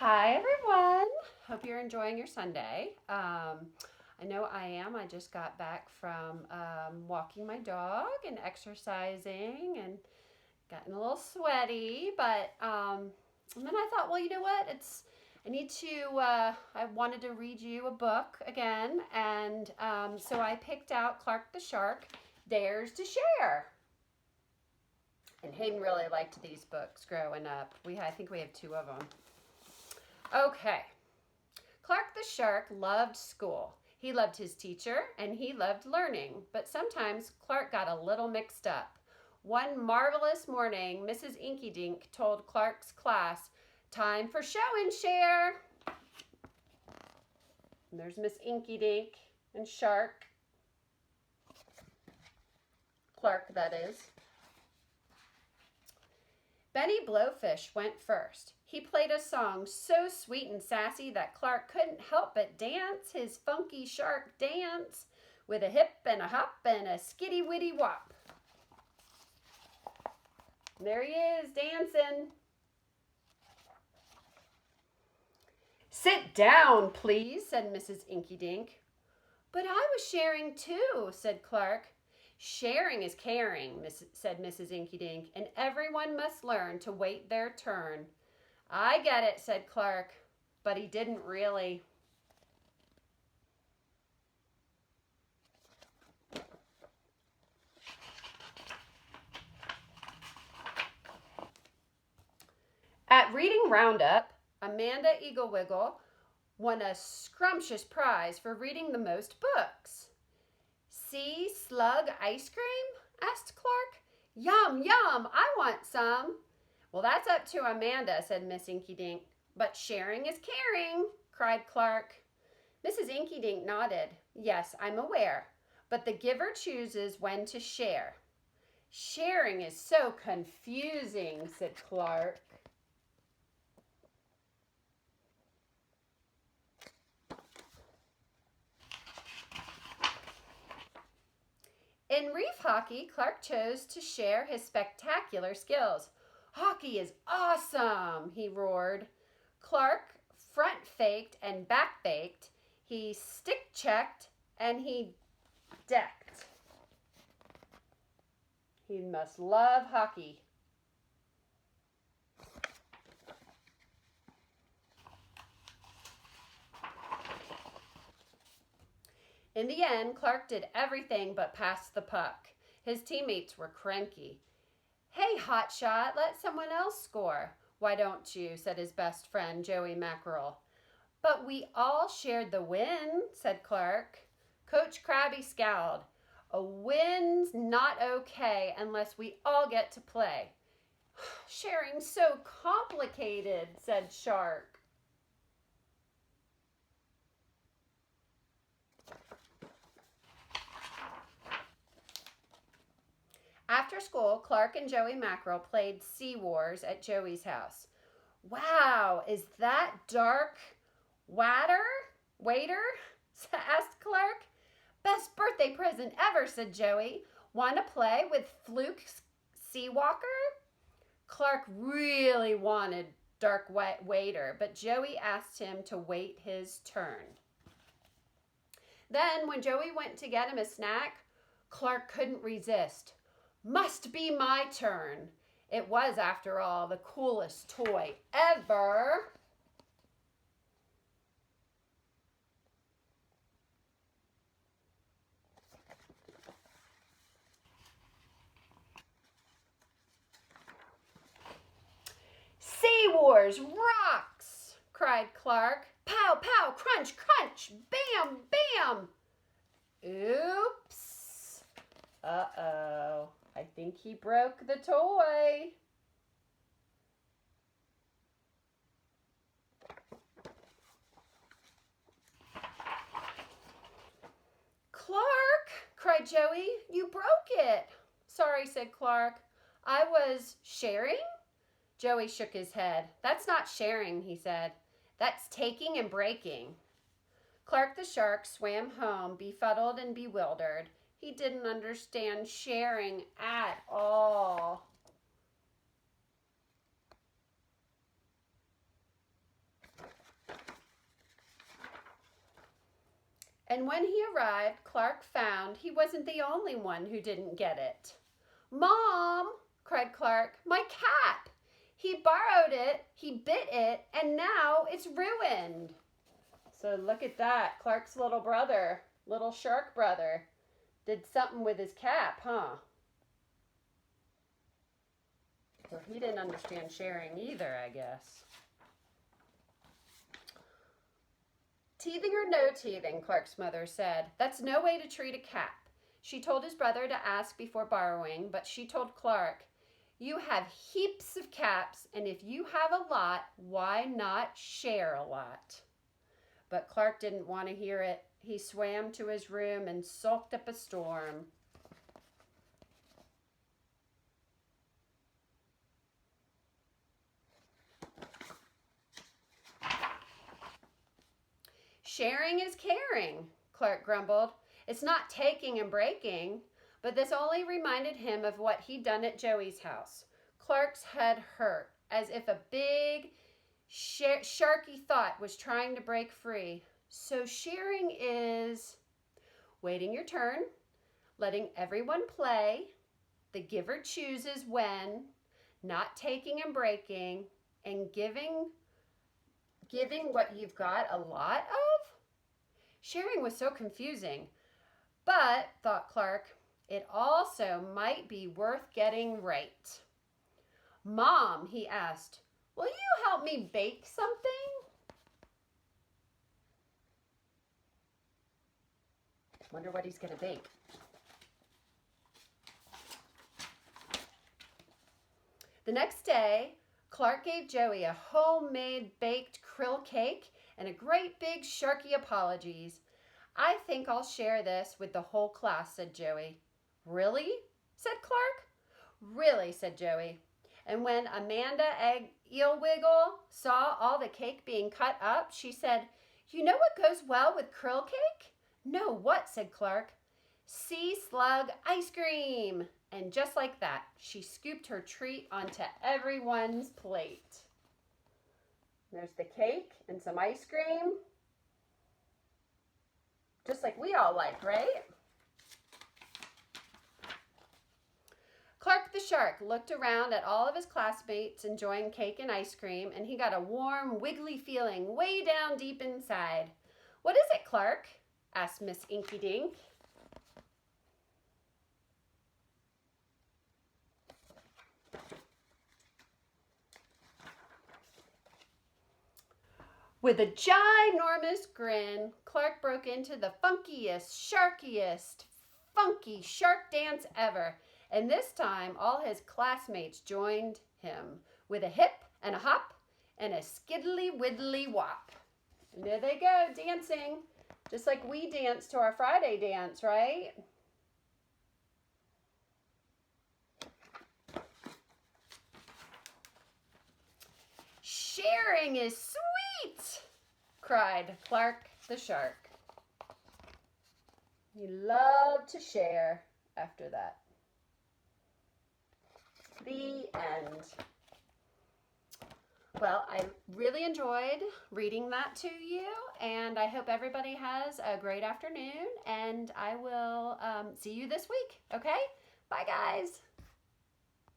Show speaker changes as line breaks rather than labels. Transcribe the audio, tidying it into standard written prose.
Hi, everyone. Hope you're enjoying your Sunday. I know I am. I just got back from walking my dog and exercising and gotten a little sweaty. And then I thought, well, you know what? I wanted to read you a book again. So I picked out Clark the Shark Dares to Share. And Hayden really liked these books growing up. I think we have two of them. Okay. Clark the Shark loved school. He loved his teacher and he loved learning, but sometimes Clark got a little mixed up. One marvelous morning, Mrs. Inky Dink told Clark's class, "Time for show and share." And there's Miss Inky Dink and Shark. Clark, that is. Benny Blowfish went first. He played a song so sweet and sassy that Clark couldn't help but dance his funky shark dance with a hip and a hop and a skitty witty wop. There he is dancing. "Sit down, please," said Mrs. Inky Dink. "But I was sharing too," said Clark. "Sharing is caring," said Mrs. Inky Dink, "and everyone must learn to wait their turn." "I get it," said Clark, but he didn't really. At Reading Roundup, Amanda Eaglewiggle won a scrumptious prize for reading the most books. "Sea slug ice cream?" asked Clark. "Yum, yum, I want some." "Well, that's up to Amanda," said Miss Inky Dink. "But sharing is caring," cried Clark. Mrs. Inky Dink nodded. "Yes, I'm aware, but the giver chooses when to share." "Sharing is so confusing," said Clark. In reef hockey, Clark chose to share his spectacular skills. "Hockey is awesome," he roared. Clark front faked and back faked. He stick checked and he decked. He must love hockey. In the end, Clark did everything but pass the puck. His teammates were cranky. "Hey, hotshot, let someone else score." "Why don't you?" said his best friend, Joey Mackerel. "But we all shared the win," said Clark. Coach Krabby scowled. "A win's not okay unless we all get to play." "Sharing's so complicated," said Shark. After school, Clark and Joey Mackerel played Sea Wars at Joey's house. "Wow, is that dark waiter?" asked Clark. "Best birthday present ever," said Joey. "Want to play with Fluke Seawalker?" Clark really wanted dark waiter, but Joey asked him to wait his turn. Then, when Joey went to get him a snack, Clark couldn't resist. "Must be my turn." It was, after all, the coolest toy ever. "Sea Wars rocks!" cried Clark. "Pow, pow, crunch, crunch, bam, bam." Oops. Uh-oh. I think he broke the toy. "Clark," cried Joey, "you broke it." "Sorry," said Clark. "I was sharing?" Joey shook his head. "That's not sharing," he said. "That's taking and breaking." Clark the Shark swam home, befuddled and bewildered. He didn't understand sharing at all. And when he arrived, Clark found he wasn't the only one who didn't get it. "Mom," cried Clark, "my cap! He borrowed it, he bit it, and now it's ruined." So look at that. Clark's little brother, little shark brother, did something with his cap, huh? Well, he didn't understand sharing either, I guess. "Teething or no teething," Clark's mother said, "that's no way to treat a cap." She told his brother to ask before borrowing, but she told Clark, "You have heaps of caps, and if you have a lot, why not share a lot?" But Clark didn't want to hear it. He swam to his room and sulked up a storm. "Sharing is caring," Clark grumbled. "It's not taking and breaking." But this only reminded him of what he'd done at Joey's house. Clark's head hurt, as if a big, sharky thought was trying to break free. So sharing is waiting your turn, letting everyone play, the giver chooses when, not taking and breaking, and giving what you've got a lot of? Sharing was so confusing. But, thought Clark, it also might be worth getting right. "Mom," he asked, "will you help me bake something?" Wonder what he's going to bake. The next day, Clark gave Joey a homemade baked krill cake and a great big sharky apologies. "I think I'll share this with the whole class," said Joey. "Really?" said Clark. "Really," said Joey. And when Amanda Eelwiggle saw all the cake being cut up, she said, "You know what goes well with krill cake?" "No, what?" said Clark. "Sea slug ice cream." And just like that, she scooped her treat onto everyone's plate. There's the cake and some ice cream. Just like we all like, right? Clark the shark looked around at all of his classmates enjoying cake and ice cream, and he got a warm, wiggly feeling way down deep inside. "What is it, Clark?" asked Miss Inky Dink. With a ginormous grin, Clark broke into the funkiest, sharkiest, funky shark dance ever. And this time, all his classmates joined him with a hip and a hop and a skiddly widdly wop. And there they go, dancing, just like we dance to our Friday dance, right? "Sharing is sweet," cried Clark the shark. He loved to share after that. The end. Well, I really enjoyed reading that to you, and I hope everybody has a great afternoon, and I will see you this week, okay? Bye, guys.